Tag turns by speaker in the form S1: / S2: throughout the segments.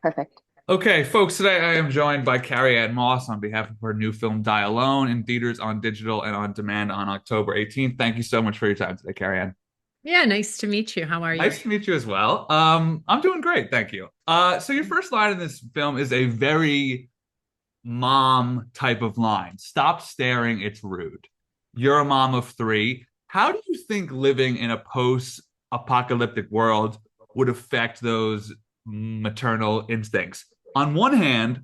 S1: Perfect.
S2: Okay, folks, today I am joined by Carrie-Anne Moss on behalf of her new film Die Alone in theaters, on digital, and on demand on October 18th. Thank you so much for your time today, Carrie-Anne.
S3: Yeah, nice to meet you. How are you?
S2: Nice to meet you as well. I'm doing great, thank you. So your first line in this film is a very mom type of line. Stop staring, it's rude. You're a mom of three. How do you think living in a post-apocalyptic world would affect those maternal instincts? On one hand,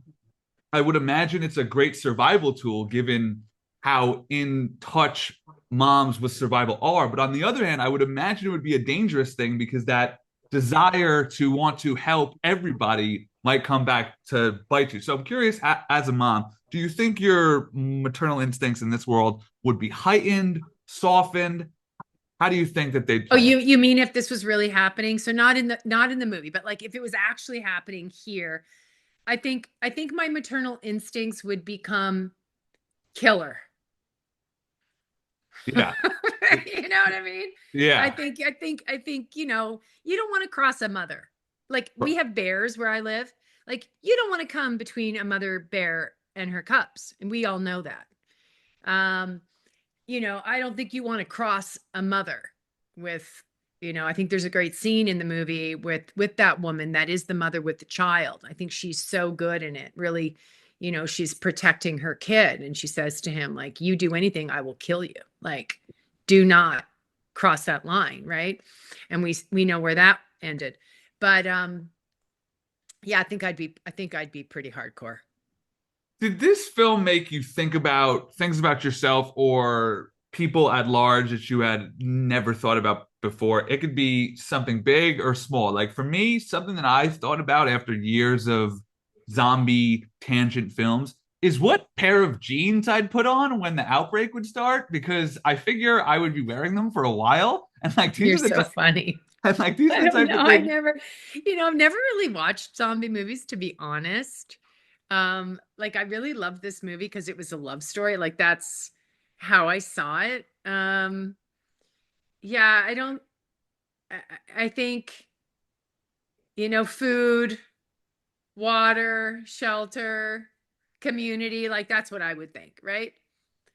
S2: I would imagine it's a great survival tool given how in touch moms with survival are. But on the other hand, I would imagine it would be a dangerous thing because that desire to want to help everybody might come back to bite you. So I'm curious, as a mom, do you think your maternal instincts in this world would be heightened, softened? How do you think that they'd
S3: Oh,
S2: play?
S3: you mean if this was really happening? So not in the movie, but like if it was actually happening here, I think my maternal instincts would become killer.
S2: Yeah.
S3: You know what I mean? I
S2: Yeah.
S3: think I think I think, you don't want to cross a mother. Like we have bears where I live. Like you don't want to come between a mother bear and her cubs, and we all know that. Um I don't think you want to cross a mother with, I think there's a great scene in the movie with that woman that is the mother with the child. I think she's so good in it. Really, she's protecting her kid and she says to him like, "You do anything, I will kill you." Like, do not cross that line, right? And we know where that ended. But yeah, I think I'd be pretty hardcore.
S2: Did this film make you think about things about yourself or people at large that you had never thought about before? It could be something big or small. Like for me, something that I thought about after years of zombie tangent films is what pair of jeans I'd put on when the outbreak would start, because I figure I would be wearing them for a while. And like these
S3: You're
S2: are the
S3: so funny.
S2: and like these
S3: I
S2: are the
S3: don't
S2: type
S3: know.
S2: of
S3: I
S2: things.
S3: never, I've never really watched zombie movies, to be honest. Like I really loved this movie because it was a love story. Like that's how I saw it. Yeah, I don't, I think, food, water, shelter, community, like that's what I would think, right?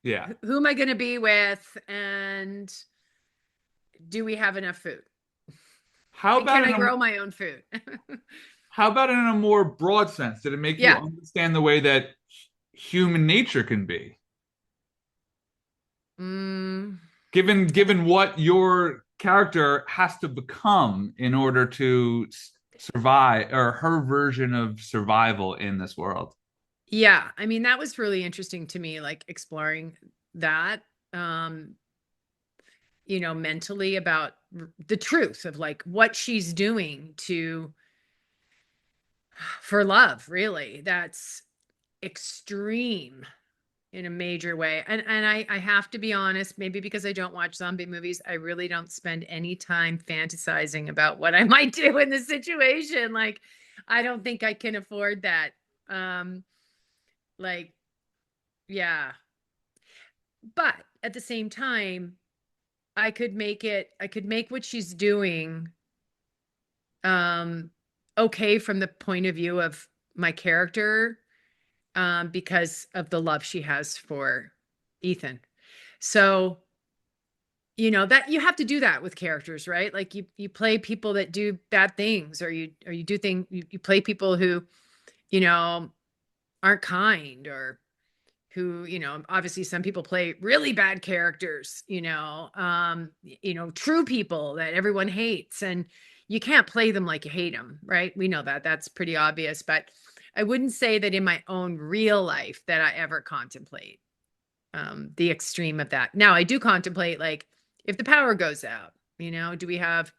S2: Yeah.
S3: Who am I going to be with? And do we have enough food?
S2: How
S3: And
S2: about
S3: can
S2: in
S3: I
S2: a
S3: grow my own food?
S2: How about in a more broad sense? Did it make you
S3: Yeah.
S2: understand the way that human nature can be?
S3: Mm.
S2: Given what your character has to become in order to survive, or her version of survival in this world.
S3: Yeah, I mean, that was really interesting to me, like exploring that, um, mentally about the truth of like what she's doing to for love, really. That's extreme in a major way. And I have to be honest, maybe because I don't watch zombie movies, I really don't spend any time fantasizing about what I might do in the situation. Like, I don't think I can afford that. Um, like, yeah. But at the same time, I could make what she's doing um okay from the point of view of my character, because of the love she has for Ethan. So, that you have to do that with characters, right? Like you play people that do bad things, or you do things, you play people who, you know, aren't kind, or who, obviously some people play really bad characters, true people that everyone hates, and you can't play them like you hate them, right? We know that. That's pretty obvious, but I wouldn't say that in my own real life that I ever contemplate the extreme of that. Now, I do contemplate, like, if the power goes out, do we have,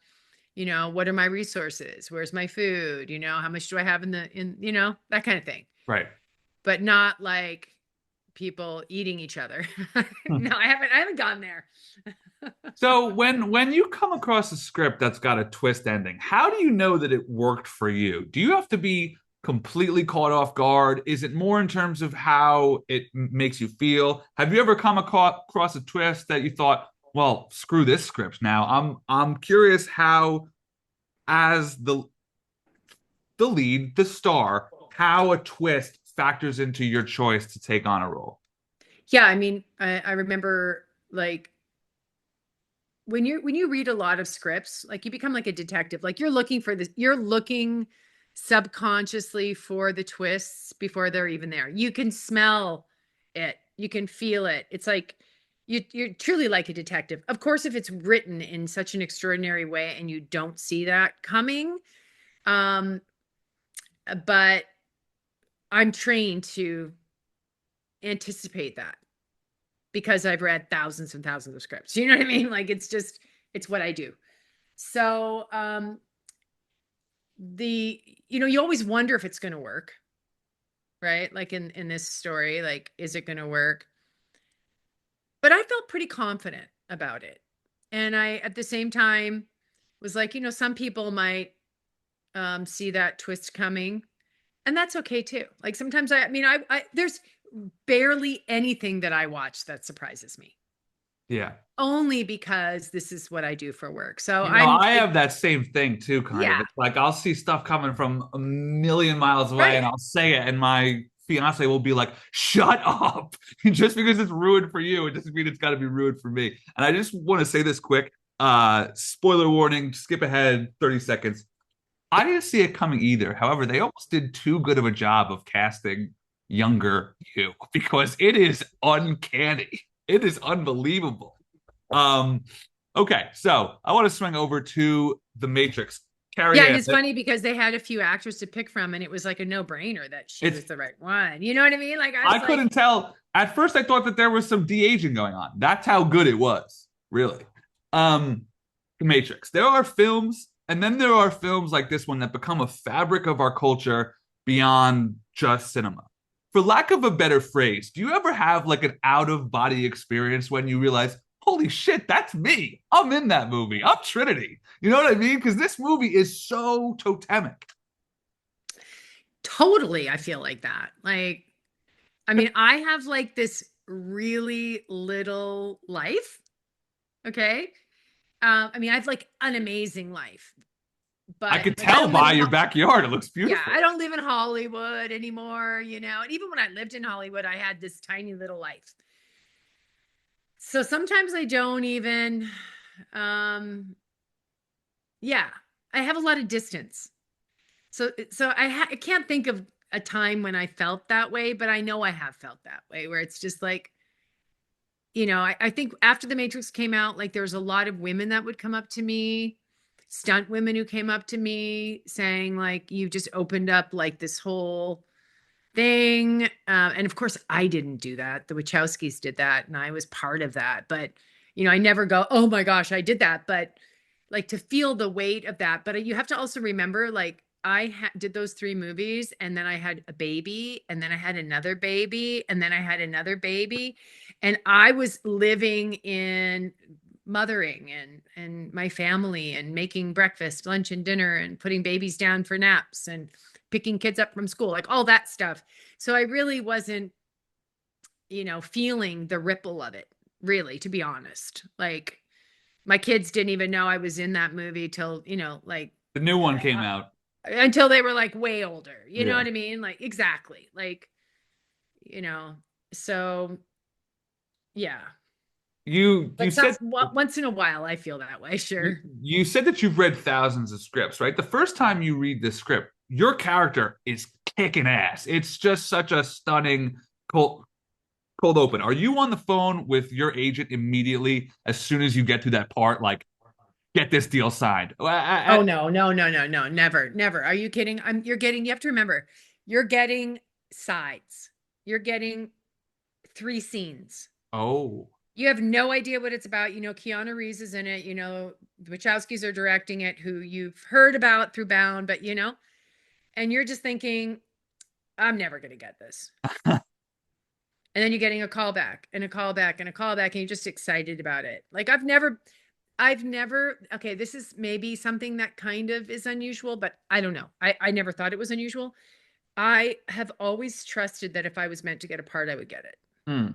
S3: what are my resources? Where's my food? How much do I have that kind of thing,
S2: Right.
S3: but not like people eating each other. No, I haven't gone there.
S2: So when you come across a script that's got a twist ending, how do you know that it worked for you? Do you have to be completely caught off guard? Is it more in terms of how it makes you feel? Have you ever come across a twist that you thought, well, screw this script now? I'm curious how, as the the lead, the star, how a twist factors into your choice to take on a role.
S3: Yeah, I mean, I remember like when you read a lot of scripts, like you become like a detective. Like you're looking for this, you're looking subconsciously for the twists before they're even there. You can smell it, you can feel it. It's like you're truly like a detective. Of course, if it's written in such an extraordinary way and you don't see that coming, um, but I'm trained to anticipate that because I've read thousands and thousands of scripts. You know what I mean? Like it's just it's what I do. So the you always wonder if it's going to work, right? Like in this story, like is it going to work? But I felt pretty confident about it. And I at the same time was like, some people might see that twist coming, and that's okay too. Like sometimes I mean I there's barely anything that I watch that surprises me.
S2: Yeah.
S3: Only because this is what I do for work. So
S2: I have that same thing too, kind of.
S3: yeah,
S2: It's like I'll see stuff coming from a million miles away and
S3: right.
S2: I'll say it, and my fiance will be like, shut up. Just because it's ruined for you, it doesn't mean it's got to be ruined for me. And I just want to say this quick. Spoiler warning, skip ahead 30 seconds. I didn't see it coming either. However, they almost did too good of a job of casting younger you because it is uncanny. It is unbelievable. Um, okay, so I want to swing over to The Matrix.
S3: Yeah, and
S2: Carrie-Anne,
S3: it's funny because they had a few actors to pick from, and it was like a no-brainer that she
S2: it's
S3: was the right one. You know what I mean? Like I
S2: I
S3: was like,
S2: couldn't tell. At first, I thought that there was some de-aging going on. That's how good it was, really. Um, The Matrix. There are films, and then there are films like this one that become a fabric of our culture beyond just cinema. For lack of a better phrase, do you ever have like an out-of-body experience when you realize, holy shit, that's me. I'm in that movie. I'm Trinity. You know what I mean? Because this movie is so totemic.
S3: totally, I feel like that. Like, I mean, I have like this really little life. Okay. I mean, I have like an amazing life,
S2: I
S3: but
S2: could
S3: like I
S2: tell
S3: don't live
S2: by
S3: in
S2: your backyard. It looks
S3: yeah,
S2: beautiful.
S3: I don't live in Hollywood anymore, and even when I lived in Hollywood, I had this tiny little life. So sometimes I don't even um yeah, I have a lot of distance. So I can't think of a time when I felt that way, but I know I have felt that way where it's just like, I think after The Matrix came out, like there was a lot of women that would come up to me, stunt women who came up to me saying like, you just opened up like this whole thing. And of course I didn't do that. The Wachowskis did that and I was part of that. But, I never go, oh my gosh, I did that. But like to feel the weight of that. But you have to also remember, like, did those three movies and then I had a baby and then I had another baby and then I had another baby. And I was living in mothering and my family and making breakfast, lunch, and dinner and putting babies down for naps and picking kids up from school, like all that stuff. So I really wasn't, feeling the ripple of it, really, to be honest. Like my kids didn't even know I was in that movie till, like
S2: The new one came
S3: uh,
S2: out.
S3: until they were like way older. You know
S2: Yeah.
S3: what I mean? Like exactly. Like, you know, so yeah.
S2: You
S3: But some
S2: said
S3: once in a while I feel that way,
S2: you,
S3: sure.
S2: you said that you've read thousands of scripts, right? The first time you read this script, your character is kicking ass. It's just such a stunning cold cold open. Are you on the phone with your agent immediately as soon as you get to that part? Like, get this deal signed.
S3: Oh no, no, no, no, no, never, never. Are you kidding? You have to remember, you're getting sides. You're getting three scenes.
S2: Oh,
S3: You have no idea what it's about. Keanu Reeves is in it. The Wachowskis are directing it, who you've heard about through Bound, but and you're just thinking, I'm never going to get this. And then you're getting a call back and a call back and a call back, and you're just excited about it. Like I've never, okay, this is maybe something that kind of is unusual, but I don't know. I never thought it was unusual. I have always trusted that if I was meant to get a part, I would get it.
S2: hmm.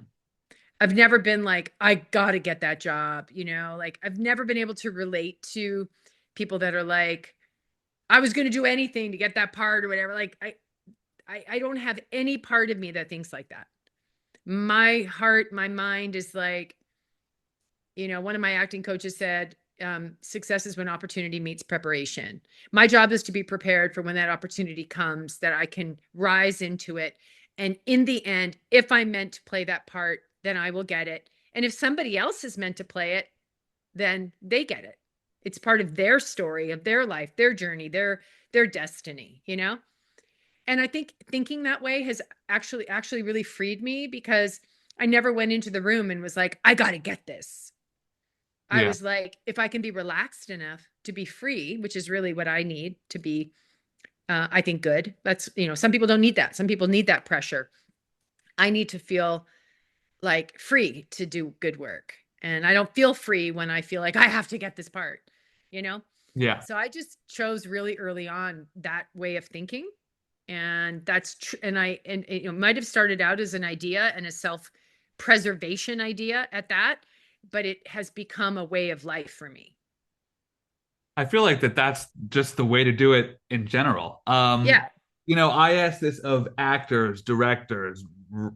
S3: I've never been like, I gotta get that job, like I've never been able to relate to people that are like, I was going to do anything to get that part or whatever. Like I don't have any part of me that thinks like that. My heart, my mind is like, one of my acting coaches said, success is when opportunity meets preparation. My job is to be prepared for when that opportunity comes, that I can rise into it. And in the end, if I'm meant to play that part, then I will get it. And if somebody else is meant to play it, then they get it. It's part of their story, of their life, their journey, their destiny. And I think thinking that way has actually really freed me, because I never went into the room and was like, I got to get this. I
S2: Yeah.
S3: was like, if I can be relaxed enough to be free, which is really what I need to be, I think good. That's, some people don't need that. Some people need that pressure. I need to feel like free to do good work. And I don't feel free when I feel like I have to get this part, you know?
S2: Yeah.
S3: So I just chose really early on that way of thinking. And that's true. And it might have started out as an idea and a self-preservation idea at that, but it has become a way of life for me.
S2: I feel like that's just the way to do it in general.
S3: Yeah.
S2: I ask this of actors, directors,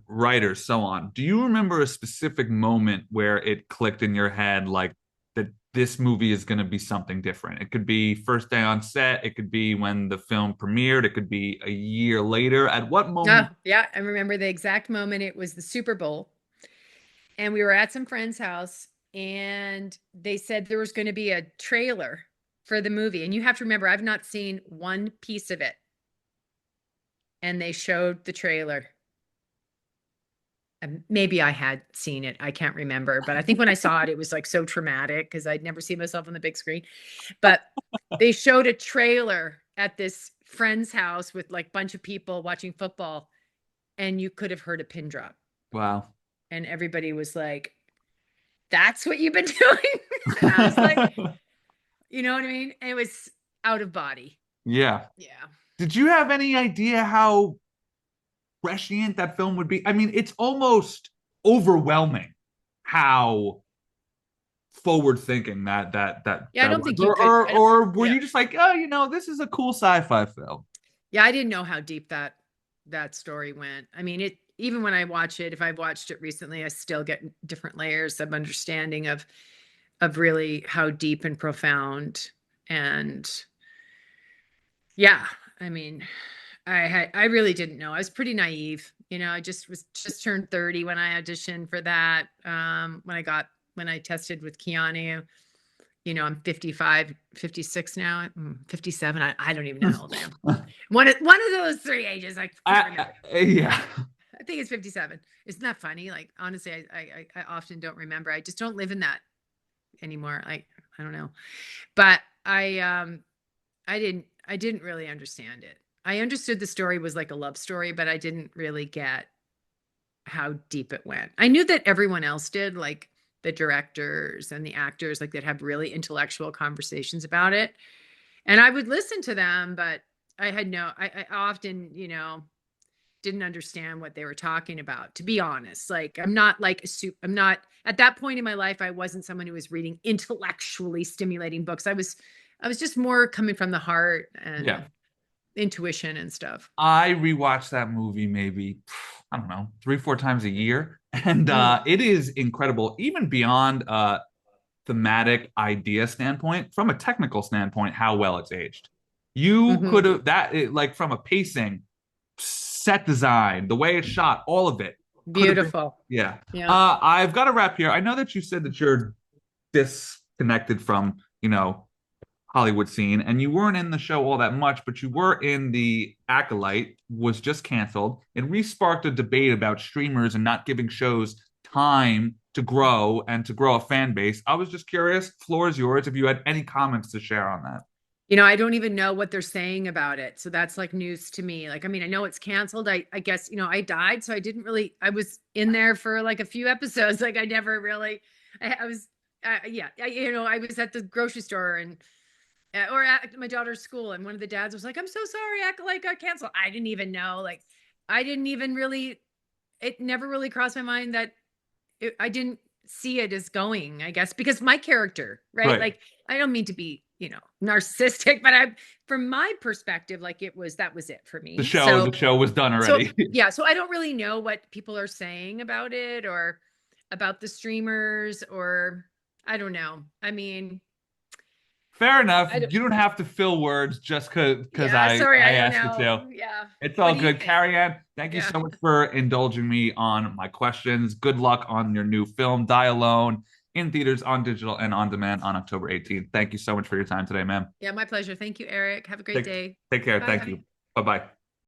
S2: writers, so on. Do you remember a specific moment where it clicked in your head, like that this movie is going to be something different? It could be first day on set, it could be when the film premiered, it could be a year later. At what
S3: Oh,
S2: moment?
S3: yeah. I remember the exact moment. It was the Super Bowl, and we were at some friend's house, and they said there was going to be a trailer for the movie. And you have to remember, I've not seen one piece of it. And they showed the trailer. And maybe I had seen it. I can't remember. But I think when I saw it, it was like so traumatic because I'd never seen myself on the big screen. But they showed a trailer at this friend's house with like a bunch of people watching football, and you could have heard a pin drop.
S2: Wow.
S3: And everybody was like, that's what you've been doing. And I was like, you know what I mean? It was out of body.
S2: Yeah.
S3: Yeah.
S2: Did you have any idea how prescient that film would be? I mean, it's almost overwhelming how forward thinking
S3: Yeah, I
S2: that
S3: don't
S2: was.
S3: think you could. I don't,
S2: Or were
S3: yeah.
S2: you just like, oh, this is a cool sci-fi film?
S3: Yeah, I didn't know how deep that story went. I mean, it even when I watch it, if I've watched it recently, I still get different layers of understanding of really how deep and profound. And yeah, I mean, I really didn't know. I was pretty naive. I just turned 30 when I auditioned for that. When I tested with Keanu. I'm 55, 56 now. 57. I don't even know how old I am. One of those three ages. I can't remember.
S2: Yeah.
S3: I think it's 57. Isn't that funny? Like, honestly, I often don't remember. I just don't live in that anymore. Like, I don't know. But I didn't really understand it. I understood the story was like a love story, but I didn't really get how deep it went. I knew that everyone else did, like the directors and the actors, like they'd have really intellectual conversations about it. And I would listen to them, but I often, didn't understand what they were talking about, to be honest. Like, I'm not at that point in my life, I wasn't someone who was reading intellectually stimulating books. I was just more coming from the heart
S2: Yeah.
S3: and intuition and stuff.
S2: I rewatch that movie maybe, I don't know, 3, 4 times a year. And
S3: Mm.
S2: it is incredible, even beyond thematic idea standpoint, from a technical standpoint, how well it's aged. You
S3: Hmm.
S2: could have like from a pacing, set design, the way it's shot, all of it could have been.
S3: Beautiful.
S2: Yeah.
S3: Yeah.
S2: I've got to wrap here. I know that you said that you're disconnected from, Hollywood scene, and you weren't in the show all that much, but you were in the Acolyte, was just canceled. It re-sparked a debate about streamers and not giving shows time to grow and to grow a fan base. I was just curious, floor is yours if you had any comments to share on that.
S3: I don't even know what they're saying about it. So that's like news to me. Like, I mean, I know it's canceled. I guess, I died. So I was in there for like a few episodes. Like I never really, I was, yeah, I was at the grocery store or at my daughter's school. And one of the dads was like, I'm so sorry. Acolyte got canceled. I didn't even know. Like, I didn't even really, it never really crossed my mind that I didn't see it as going, I guess, because my character, right?
S2: Right.
S3: Like, I don't mean to be narcissistic, but from my perspective, like that was it for
S2: The
S3: me.
S2: show, the show was done
S3: So
S2: already.
S3: yeah, so I don't really know what people are saying about it or about the streamers, or I don't know. I mean,
S2: Fair enough.
S3: I don't,
S2: You don't have to fill words just because
S3: yeah,
S2: I
S3: sorry,
S2: I
S3: I don't
S2: asked you
S3: know.
S2: to.
S3: Yeah.
S2: It's
S3: What
S2: all
S3: do you
S2: good.
S3: think?
S2: Carrie-Anne, thank you
S3: Yeah.
S2: so much for indulging me on my questions. Good luck on your new film, Die Alone, in theaters, on digital, and on demand on October 18th. Thank you so much for your time today, ma'am.
S3: Yeah, my pleasure. Thank you, Eric. Have a great
S2: Take,
S3: day.
S2: take care. Thank
S3: Bye.
S2: you. Bye-bye.